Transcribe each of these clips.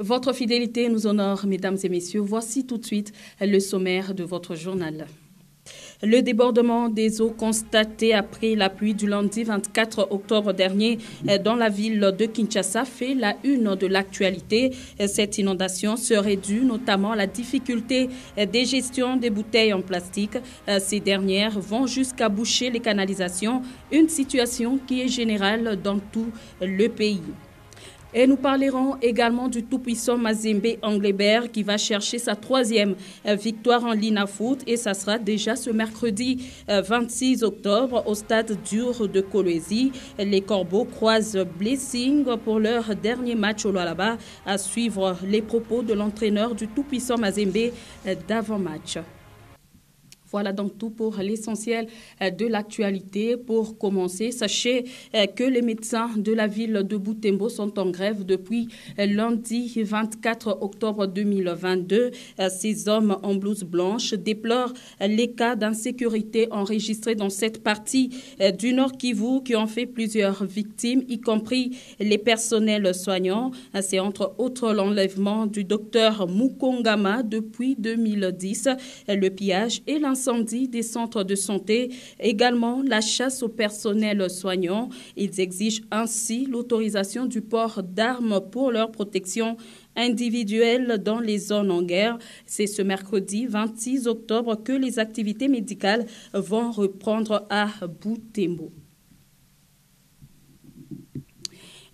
Votre fidélité nous honore, mesdames et messieurs. Voici tout de suite le sommaire de votre journal. Le débordement des eaux constaté après la pluie du lundi 24 octobre dernier dans la ville de Kinshasa fait la une de l'actualité. Cette inondation serait due notamment à la difficulté des gestions des bouteilles en plastique. Ces dernières vont jusqu'à boucher les canalisations, une situation qui est générale dans tout le pays. Et nous parlerons également du tout-puissant Mazembe Anglebert qui va chercher sa troisième victoire en Lina Foot et ça sera déjà ce mercredi 26 octobre au stade dur de Kolwezi. Les Corbeaux croisent Blessing pour leur dernier match au Lualaba. À suivre les propos de l'entraîneur du tout-puissant Mazembe d'avant-match. Voilà donc tout pour l'essentiel de l'actualité. Pour commencer, sachez que les médecins de la ville de Butembo sont en grève depuis lundi 24 octobre 2022. Ces hommes en blouse blanche déplorent les cas d'insécurité enregistrés dans cette partie du Nord Kivu qui ont fait plusieurs victimes, y compris les personnels soignants. C'est entre autres l'enlèvement du docteur Mukongama depuis 2010, le pillage et l'incendie des centres de santé, également la chasse au personnel soignant. Ils exigent ainsi l'autorisation du port d'armes pour leur protection individuelle dans les zones en guerre. C'est ce mercredi 26 octobre que les activités médicales vont reprendre à Butembo.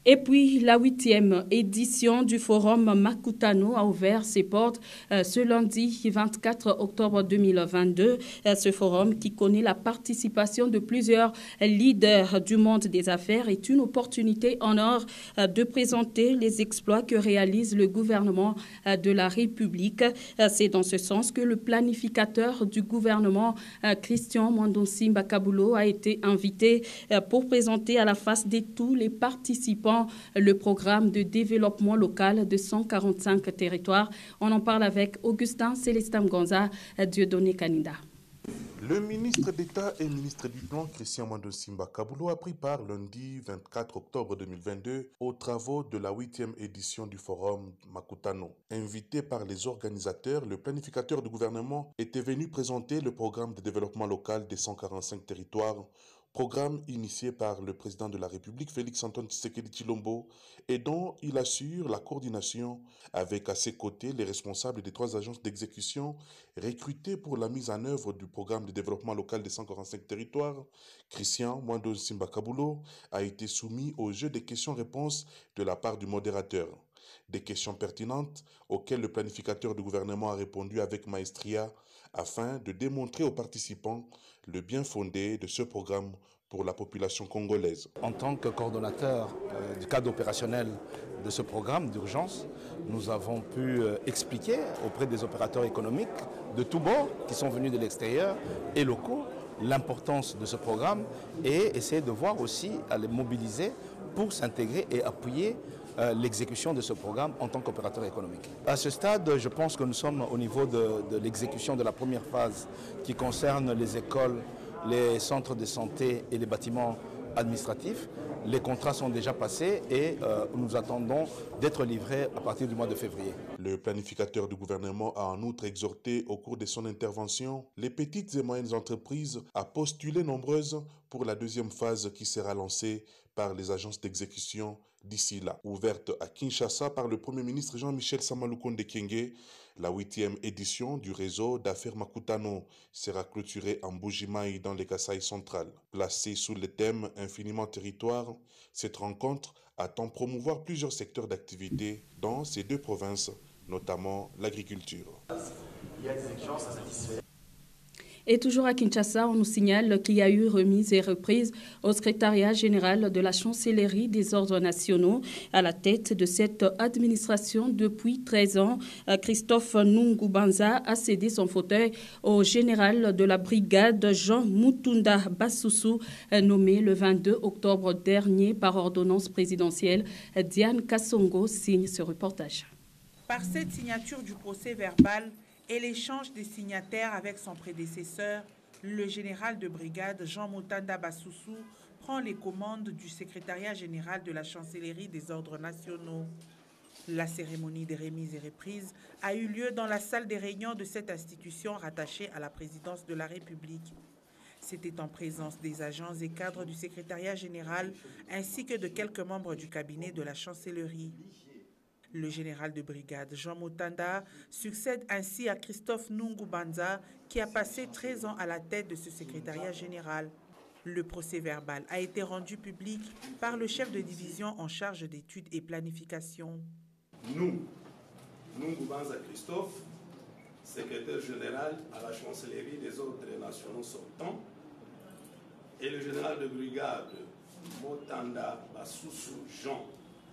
Et puis, la 8e édition du Forum Makutano a ouvert ses portes ce lundi 24 octobre 2022. Ce forum, qui connaît la participation de plusieurs leaders du monde des affaires, est une opportunité en or de présenter les exploits que réalise le gouvernement de la République. C'est dans ce sens que le planificateur du gouvernement, Christian Mwandonsi Kabulo, a été invité pour présenter à la face de tous les participants le programme de développement local de 145 territoires. On en parle avec Augustin Célestin Gonza, Dieudonné Kanida. Le ministre d'État et ministre du Plan, Christian Mwandonsi Kabulo, a pris part lundi 24 octobre 2022 aux travaux de la 8e édition du Forum Makutano. Invité par les organisateurs, le planificateur du gouvernement était venu présenter le programme de développement local des 145 territoires, programme initié par le président de la République, Félix-Antoine Tshisekedi Tshilombo, et dont il assure la coordination avec à ses côtés les responsables des 3 agences d'exécution recrutées pour la mise en œuvre du programme de développement local des 145 territoires. Christian Mwandonsi Kabulo a été soumis au jeu des questions-réponses de la part du modérateur. Des questions pertinentes auxquelles le planificateur du gouvernement a répondu avec maestria afin de démontrer aux participants le bien fondé de ce programme pour la population congolaise. En tant que coordonnateur du cadre opérationnel de ce programme d'urgence, nous avons pu expliquer auprès des opérateurs économiques de tous bords qui sont venus de l'extérieur et locaux l'importance de ce programme et essayer de voir aussi à les mobiliser pour s'intégrer et appuyer l'exécution de ce programme en tant qu'opérateur économique. À ce stade, je pense que nous sommes au niveau de l'exécution de la première phase qui concerne les écoles, les centres de santé et les bâtiments administratifs. Les contrats sont déjà passés et nous attendons d'être livrés à partir du mois de février. Le planificateur du gouvernement a en outre exhorté au cours de son intervention les petites et moyennes entreprises à postuler nombreuses pour la 2e phase qui sera lancée par les agences d'exécution d'ici là. Ouverte à Kinshasa par le Premier ministre Jean-Michel Samalukonde Kyenge, la 8e édition du réseau d'affaires Makutano sera clôturée en Mbuji-Mayi dans les Kasaï centrales. Placée sous le thème Infiniment territoire, cette rencontre attend promouvoir plusieurs secteurs d'activité dans ces 2 provinces, notamment l'agriculture. Il y a des exigences à satisfaire. Et toujours à Kinshasa, on nous signale qu'il y a eu remise et reprise au secrétariat général de la chancellerie des ordres nationaux. À la tête de cette administration depuis 13 ans, Christophe Nungubanza a cédé son fauteuil au général de la brigade Jean Mutunda Bassoussou, nommé le 22 octobre dernier par ordonnance présidentielle. Diane Kassongo signe ce reportage. Par cette signature du procès verbal, et l'échange des signataires avec son prédécesseur, le général de brigade Jean Mutanda Bassoussou prend les commandes du secrétariat général de la chancellerie des ordres nationaux. La cérémonie des remises et reprises a eu lieu dans la salle des réunions de cette institution rattachée à la présidence de la République. C'était en présence des agents et cadres du secrétariat général ainsi que de quelques membres du cabinet de la chancellerie. Le général de brigade Jean Motanda succède ainsi à Christophe Nungu Banza qui a passé 13 ans à la tête de ce secrétariat général. Le procès-verbal a été rendu public par le chef de division en charge d'études et planification. Nous, Nungu Banza Christophe, secrétaire général à la chancellerie des ordres nationaux sortants, et le général de brigade Motanda Basusu Jean,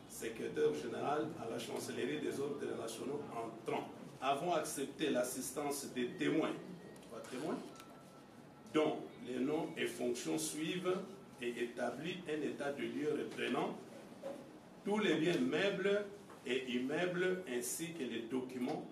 secrétaire général à la chancellerie des ordres nationaux entrants, avons accepté l'assistance des témoins, dont les noms et fonctions suivent et établit un état de lieu reprenant tous les biens meubles et immeubles ainsi que les documents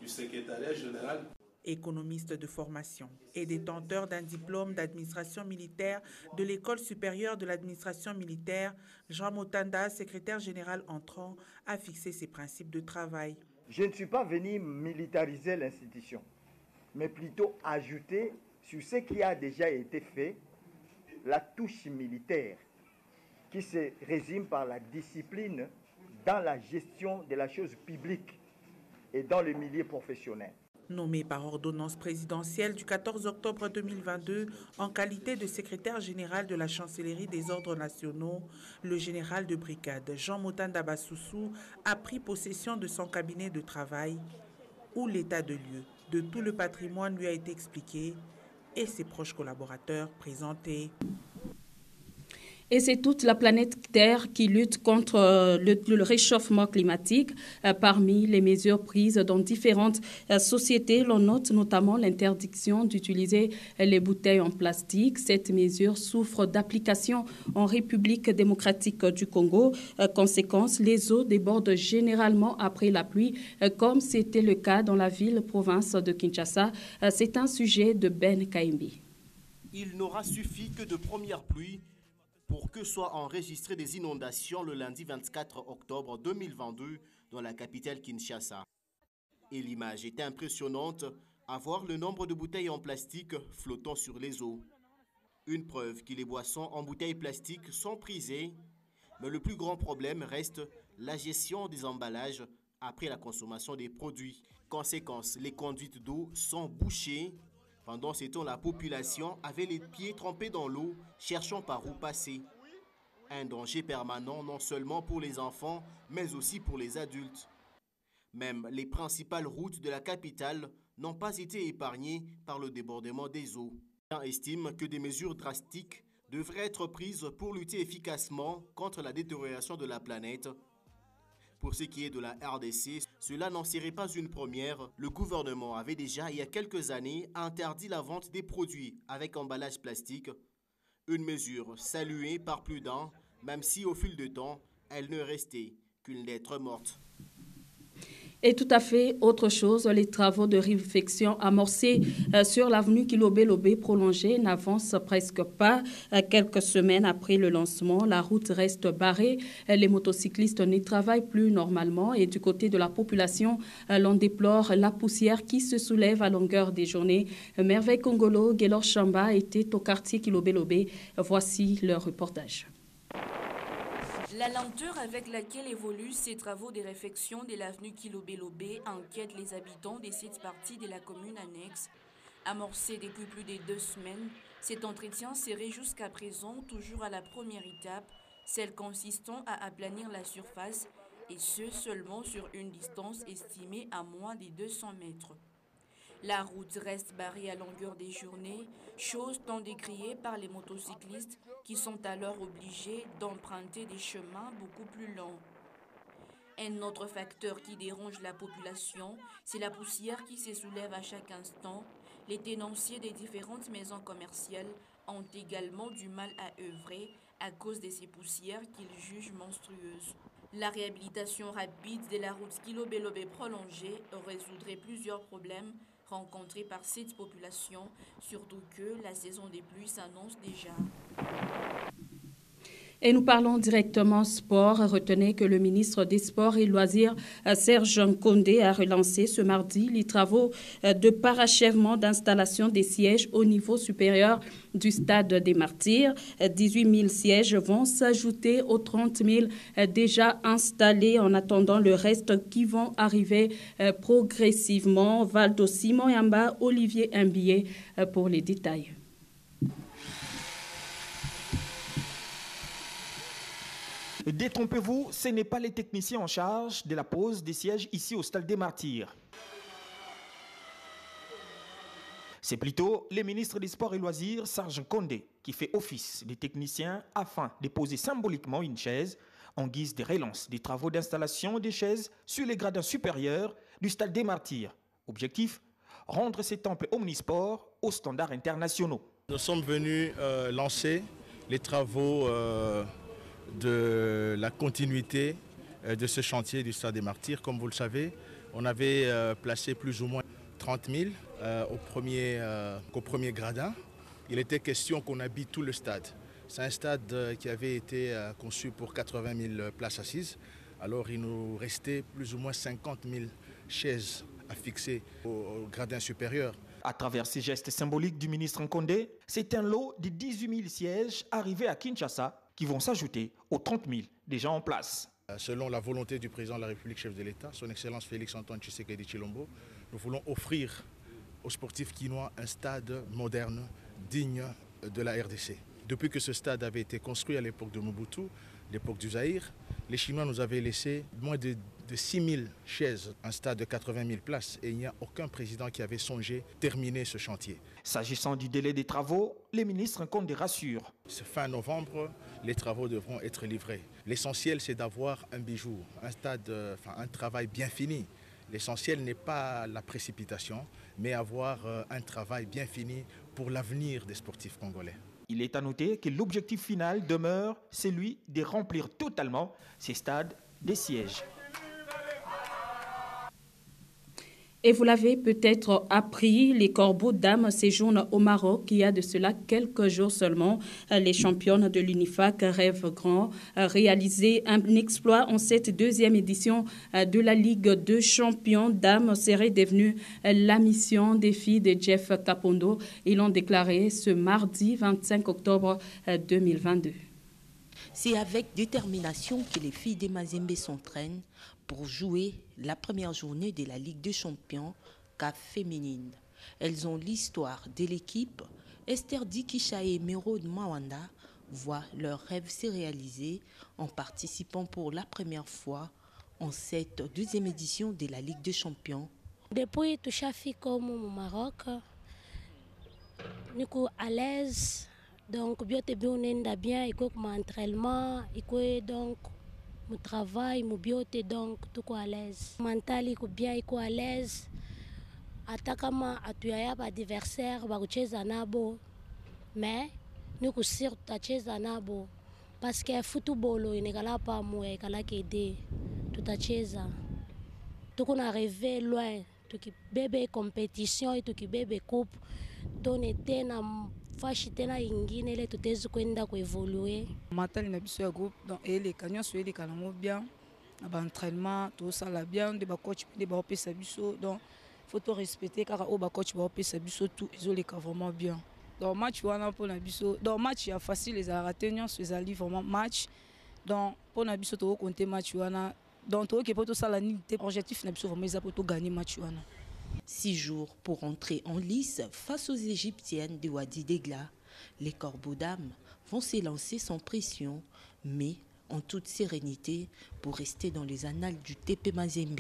du secrétariat général. Économiste de formation et détenteur d'un diplôme d'administration militaire de l'École supérieure de l'administration militaire, Jean Motanda, secrétaire général entrant, a fixé ses principes de travail. Je ne suis pas venu militariser l'institution, mais plutôt ajouter sur ce qui a déjà été fait la touche militaire qui se résume par la discipline dans la gestion de la chose publique et dans le milieu professionnel. Nommé par ordonnance présidentielle du 14 octobre 2022 en qualité de secrétaire général de la chancellerie des ordres nationaux, le général de brigade Jean Motanda Basusu a pris possession de son cabinet de travail où l'état de lieu de tout le patrimoine lui a été expliqué et ses proches collaborateurs présentés. Et c'est toute la planète Terre qui lutte contre le réchauffement climatique. Parmi les mesures prises dans différentes sociétés, l'on note notamment l'interdiction d'utiliser les bouteilles en plastique. Cette mesure souffre d'application en République démocratique du Congo. Conséquence, les eaux débordent généralement après la pluie, comme c'était le cas dans la ville-province de Kinshasa. C'est un sujet de Ben Kaimbi. Il n'aura suffi que de premières pluies pour que soient enregistrées des inondations le lundi 24 octobre 2022 dans la capitale Kinshasa. Et l'image est impressionnante à voir le nombre de bouteilles en plastique flottant sur les eaux. Une preuve que les boissons en bouteilles plastiques sont prisées, mais le plus grand problème reste la gestion des emballages après la consommation des produits. Conséquence, les conduites d'eau sont bouchées. Pendant ce temps, la population avait les pieds trempés dans l'eau, cherchant par où passer. Un danger permanent non seulement pour les enfants, mais aussi pour les adultes. Même les principales routes de la capitale n'ont pas été épargnées par le débordement des eaux. On estime que des mesures drastiques devraient être prises pour lutter efficacement contre la détérioration de la planète. Pour ce qui est de la RDC, cela n'en serait pas une première. Le gouvernement avait déjà, il y a quelques années, interdit la vente des produits avec emballage plastique. Une mesure saluée par plus d'un, même si au fil du temps, elle ne restait qu'une lettre morte. Et tout à fait autre chose, les travaux de réfection amorcés sur l'avenue Kilobé-Lobé prolongée n'avancent presque pas. Quelques semaines après le lancement, la route reste barrée. Les motocyclistes n'y travaillent plus normalement et du côté de la population, l'on déplore la poussière qui se soulève à longueur des journées. Merveille Congolo, Guélor Chamba était au quartier Kilobé-Lobé. Voici leur reportage. La lenteur avec laquelle évoluent ces travaux de réfection de l'avenue Kilobé-Lobé inquiète les habitants de cette partie de la commune annexe. Amorcé depuis plus de 2 semaines, cet entretien serait jusqu'à présent toujours à la première étape, celle consistant à aplanir la surface, et ce seulement sur une distance estimée à moins de 200 mètres. La route reste barrée à longueur des journées, chose tant décriée par les motocyclistes qui sont alors obligés d'emprunter des chemins beaucoup plus longs. Un autre facteur qui dérange la population, c'est la poussière qui se soulève à chaque instant. Les tenanciers des différentes maisons commerciales ont également du mal à œuvrer à cause de ces poussières qu'ils jugent monstrueuses. La réhabilitation rapide de la route Kilobé-Lobé prolongée résoudrait plusieurs problèmes rencontrés par cette population, surtout que la saison des pluies s'annonce déjà. Et nous parlons directement sport. Retenez que le ministre des Sports et Loisirs, Serge Nkondé, a relancé ce mardi les travaux de parachèvement d'installation des sièges au niveau supérieur du stade des Martyrs. 18 000 sièges vont s'ajouter aux 30 000 déjà installés en attendant le reste qui vont arriver progressivement. Valdo Simon Yamba, Olivier Imbié pour les détails. Détrompez-vous, ce n'est pas les techniciens en charge de la pose des sièges ici au stade des Martyrs. C'est plutôt le ministre des Sports et Loisirs, Serge Nkondé, qui fait office des techniciens afin de poser symboliquement une chaise en guise de relance des travaux d'installation des chaises sur les gradins supérieurs du stade des Martyrs. Objectif, rendre ces temples omnisports aux standards internationaux. Nous sommes venus lancer les travaux de la continuité de ce chantier du Stade des Martyrs. Comme vous le savez, on avait placé plus ou moins 30 000 au premier gradin. Il était question qu'on habite tout le stade. C'est un stade qui avait été conçu pour 80 000 places assises. Alors il nous restait plus ou moins 50 000 chaises à fixer au gradin supérieur. À travers ces gestes symboliques du ministre Nkondé, c'est un lot de 18 000 sièges arrivés à Kinshasa qui vont s'ajouter aux 30 000 déjà en place. Selon la volonté du président de la République, chef de l'État, son Excellence Félix-Antoine Tshisekedi Tshilombo, nous voulons offrir aux sportifs kinois un stade moderne, digne de la RDC. Depuis que ce stade avait été construit à l'époque de Mobutu, l'époque du Zaïre, les Chinois nous avaient laissé moins de 6 000 chaises, un stade de 80 000 places, et il n'y a aucun président qui avait songé terminer ce chantier. S'agissant du délai des travaux, les ministres Nkondé rassurent. Fin novembre, les travaux devront être livrés. L'essentiel, c'est d'avoir un bijou, un travail bien fini. L'essentiel n'est pas la précipitation, mais avoir un travail bien fini pour l'avenir des sportifs congolais. Il est à noter que l'objectif final demeure celui de remplir totalement ces stades des sièges. Et vous l'avez peut-être appris, les Corbeaux dames séjournent au Maroc. Il y a de cela quelques jours seulement. Les championnes de l'UNIFAC rêvent grand. Réaliser un exploit en cette deuxième édition de la Ligue de champions dames serait devenue la mission des filles de Jeff Kapondo. Ils l'ont déclaré ce mardi 25 octobre 2022. C'est avec détermination que les filles des Mazembe s'entraînent pour jouer la première journée de la Ligue des champions CAF féminine. Elles ont l'histoire de l'équipe. Esther Dikisha et Merod Mawanda voient leur rêve se réaliser en participant pour la première fois en cette deuxième édition de la Ligue des champions. Depuis que je suis au Maroc, je suis à l'aise. Donc, je suis bien, je suis entraînement, donc mon travail, mon biote, donc tout à l'aise. Mental, je suis bien, je suis à l'aise. Atakama atuyaya adversaire, bakucheza nabo. Mais nous kusir tutacheza nabo parce que football inekala pa moya ikala kede tutacheza. Tuko na rêver loin, tukibebe compétition et tukibebe coupe. Tonete na fashi tena ingine ile tutezi kwenda kuevoluer. Mental na biso ya groupe donc les canons sur les canons bien na ba entraînement tout ça la bien de ba coach de ba opesa biso donc faut tout respecter car au ba coach ba opesa biso tout isolé vraiment bien. Donc match wana pour na biso donc match ya facile les aratenyon ces ali vraiment match donc pour na biso to compter match wana donc to que pour tout ça la objectif na biso vraiment ils pour tout gagner match wana. 6 jours pour entrer en lice face aux Égyptiennes de Wadi Degla. Les Corbeaux dames vont s'élancer sans pression, mais en toute sérénité pour rester dans les annales du TP Mazembe.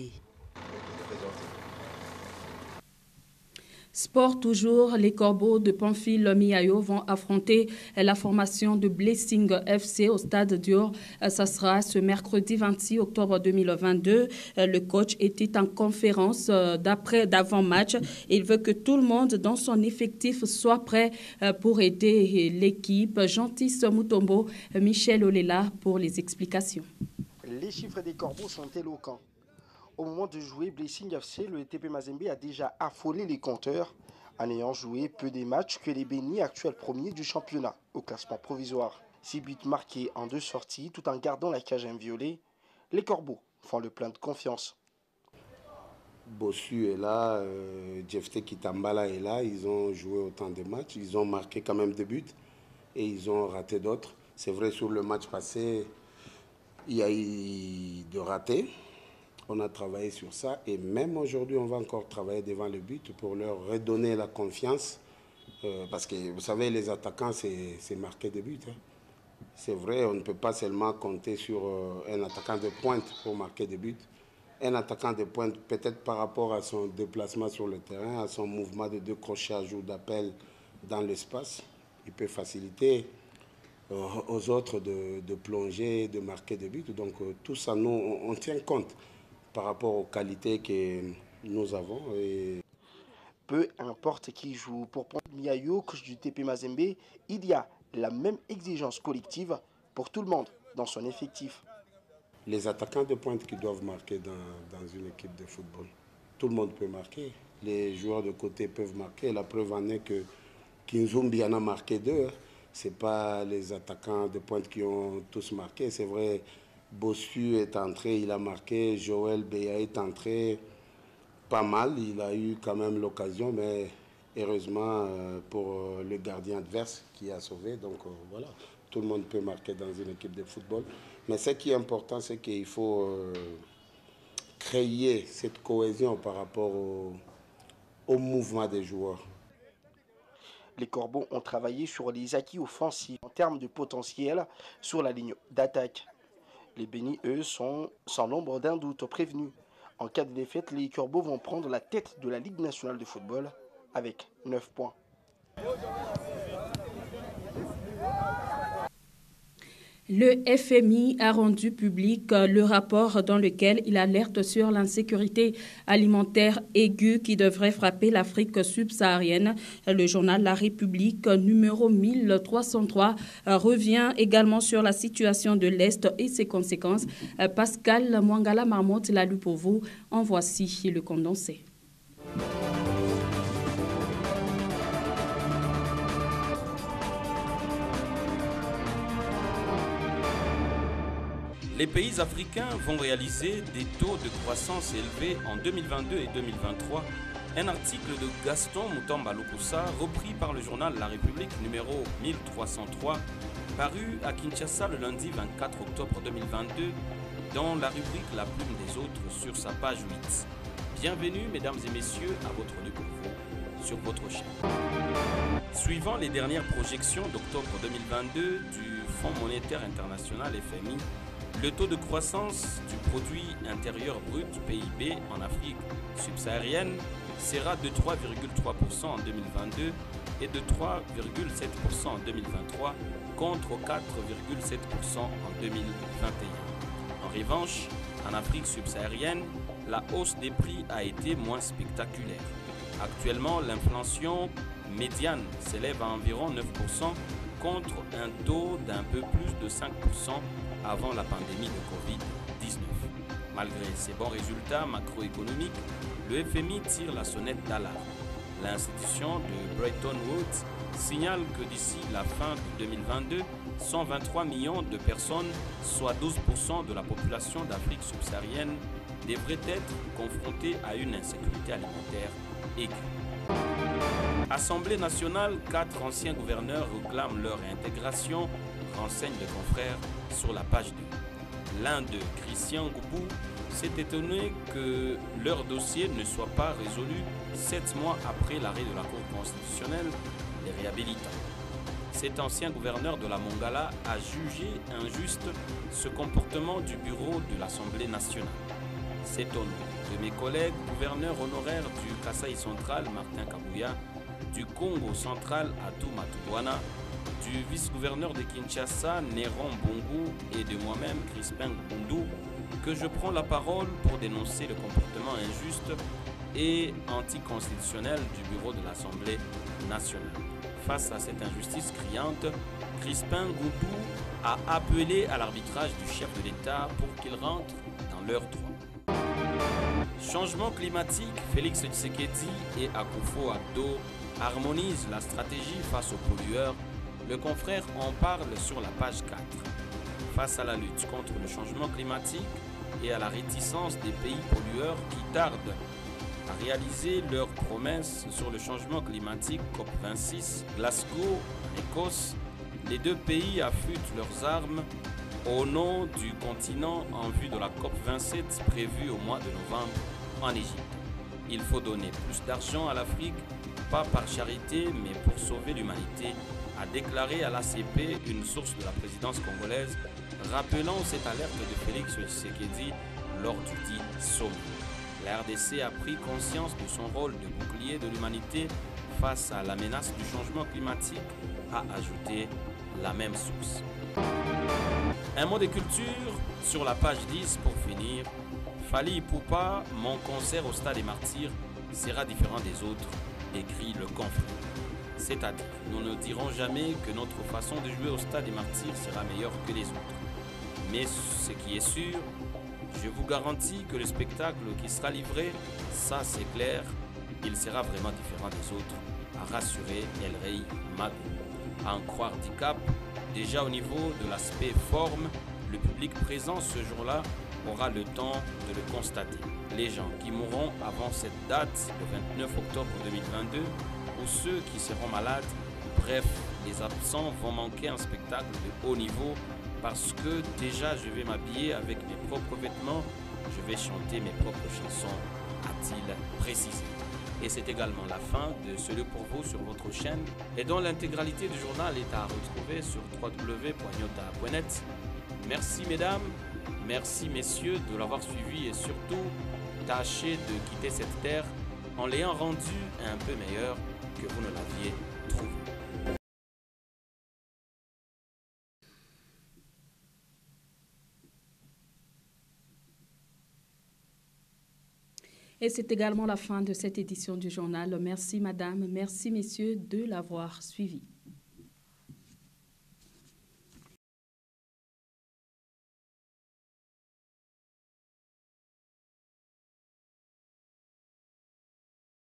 Sport toujours, les Corbeaux de Pamphile Miayo vont affronter la formation de Blessing FC au stade Dior. Ça sera ce mercredi 26 octobre 2022. Le coach était en conférence d'avant-match. Il veut que tout le monde dans son effectif soit prêt pour aider l'équipe. Gentil Mutombo, Michel Olela pour les explications. Les chiffres des Corbeaux sont éloquents. Au moment de jouer Blessing FC, le TP Mazembe a déjà affolé les compteurs en ayant joué peu des matchs que les Bénis, actuels premiers du championnat au classement provisoire. 6 buts marqués en 2 sorties tout en gardant la cage inviolée. Les Corbeaux font le plein de confiance. Bossu est là, Jefte Kitambala est là, ils ont joué autant de matchs, ils ont marqué quand même 2 buts et ils ont raté d'autres. C'est vrai, sur le match passé, il y a eu de ratés. On a travaillé sur ça et même aujourd'hui, on va encore travailler devant le but pour leur redonner la confiance. Parce que vous savez, les attaquants, c'est marquer des buts. Hein. C'est vrai, on ne peut pas seulement compter sur un attaquant de pointe pour marquer des buts. Un attaquant de pointe, peut-être par rapport à son déplacement sur le terrain, à son mouvement de décrochage ou d'appel dans l'espace, il peut faciliter aux autres de plonger, de marquer des buts. Donc tout ça, nous, on tient compte par rapport aux qualités que nous avons. Et peu importe qui joue, pour prendre Miayo, coach du TP Mazembe, il y a la même exigence collective pour tout le monde dans son effectif. Les attaquants de pointe qui doivent marquer dans une équipe de football, tout le monde peut marquer. Les joueurs de côté peuvent marquer. La preuve en est que Kinzumbi en a marqué 2. Ce n'est pas les attaquants de pointe qui ont tous marqué. C'est vrai, Bossu est entré, il a marqué. Joël Beya est entré pas mal. Il a eu quand même l'occasion, mais heureusement pour le gardien adverse qui a sauvé. Donc voilà, tout le monde peut marquer dans une équipe de football. Mais ce qui est important, c'est qu'il faut créer cette cohésion par rapport au mouvement des joueurs. Les Corbeaux ont travaillé sur les acquis offensifs en termes de potentiel sur la ligne d'attaque. Les Bénis, eux, sont sans l'ombre d'un doute prévenus. En cas de défaite, les Corbeaux vont prendre la tête de la Ligue nationale de football avec 9 points. Le FMI a rendu public le rapport dans lequel il alerte sur l'insécurité alimentaire aiguë qui devrait frapper l'Afrique subsaharienne. Le journal La République numéro 1303 revient également sur la situation de l'Est et ses conséquences. Pascal Mwangala Marmotte l'a lu pour vous. En voici le condensé. Les pays africains vont réaliser des taux de croissance élevés en 2022 et 2023. Un article de Gaston Mutamba Lukusa, repris par le journal La République numéro 1303, paru à Kinshasa le lundi 24 octobre 2022, dans la rubrique La Plume des Autres sur sa page 8. Bienvenue, mesdames et messieurs, à votre découverte sur votre chaîne. Suivant les dernières projections d'octobre 2022 du Fonds monétaire international FMI, le taux de croissance du produit intérieur brut PIB en Afrique subsaharienne sera de 3,3% en 2022 et de 3,7% en 2023 contre 4,7% en 2021. En revanche, en Afrique subsaharienne, la hausse des prix a été moins spectaculaire. Actuellement, l'inflation médiane s'élève à environ 9% contre un taux d'un peu plus de 5% avant la pandémie de Covid-19. Malgré ces bons résultats macroéconomiques, le FMI tire la sonnette d'alarme. L'institution de Bretton Woods signale que d'ici la fin de 2022, 123 millions de personnes, soit 12% de la population d'Afrique subsaharienne, devraient être confrontées à une insécurité alimentaire aiguë. Assemblée nationale, 4 anciens gouverneurs réclament leur réintégration, renseigne le confrère sur la page 2. L'un d'eux, Christian Goubou, s'est étonné que leur dossier ne soit pas résolu 7 mois après l'arrêt de la Cour constitutionnelle, les réhabilitant. Cet ancien gouverneur de la Mongala a jugé injuste ce comportement du bureau de l'Assemblée nationale. S'étonne de mes collègues gouverneurs honoraires du Kasaï central, Martin Kabouya, du Congo central, Atou Matouana, du vice-gouverneur de Kinshasa, Néron Bongo, et de moi-même, Crispin Goundou, que je prends la parole pour dénoncer le comportement injuste et anticonstitutionnel du bureau de l'Assemblée nationale. Face à cette injustice criante, Crispin Goundou a appelé à l'arbitrage du chef de l'État pour qu'il rentre dans leurs droits. Changement climatique, Félix Tshisekedi et Akufo-Addo harmonisent la stratégie face aux pollueurs. Le confrère en parle sur la page 4. Face à la lutte contre le changement climatique et à la réticence des pays pollueurs qui tardent à réaliser leurs promesses sur le changement climatique COP26, Glasgow, en Écosse, les deux pays affûtent leurs armes au nom du continent en vue de la COP27 prévue au mois de novembre en Égypte. Il faut donner plus d'argent à l'Afrique, pas par charité, mais pour sauver l'humanité, a déclaré à l'ACP une source de la présidence congolaise, rappelant cette alerte de Félix Tshisekedi lors du dit sommet. La RDC a pris conscience de son rôle de bouclier de l'humanité face à la menace du changement climatique, a ajouté la même source. Un mot de culture sur la page 10 pour finir. Fally Ipupa, mon concert au Stade des Martyrs sera différent des autres, écrit le confrère. C'est-à-dire, nous ne dirons jamais que notre façon de jouer au Stade des Martyrs sera meilleure que les autres. Mais ce qui est sûr, je vous garantis que le spectacle qui sera livré, ça c'est clair, il sera vraiment différent des autres, a rassuré El Rey Madou. À en croire DICAP, déjà au niveau de l'aspect forme, le public présent ce jour-là aura le temps de le constater. Les gens qui mourront avant cette date, le 29 octobre 2022, ou ceux qui seront malades, bref, les absents vont manquer un spectacle de haut niveau parce que déjà je vais m'habiller avec mes propres vêtements, je vais chanter mes propres chansons, a-t-il précisé. Et c'est également la fin de Ce lieu pour vous sur votre chaîne et dont l'intégralité du journal est à retrouver sur www.nyota.net. Merci mesdames, merci messieurs de l'avoir suivi et surtout tâchez de quitter cette terre en l'ayant rendu un peu meilleur que vous ne l'aviez trouvé. Et c'est également la fin de cette édition du journal. Merci madame, merci messieurs de l'avoir suivi.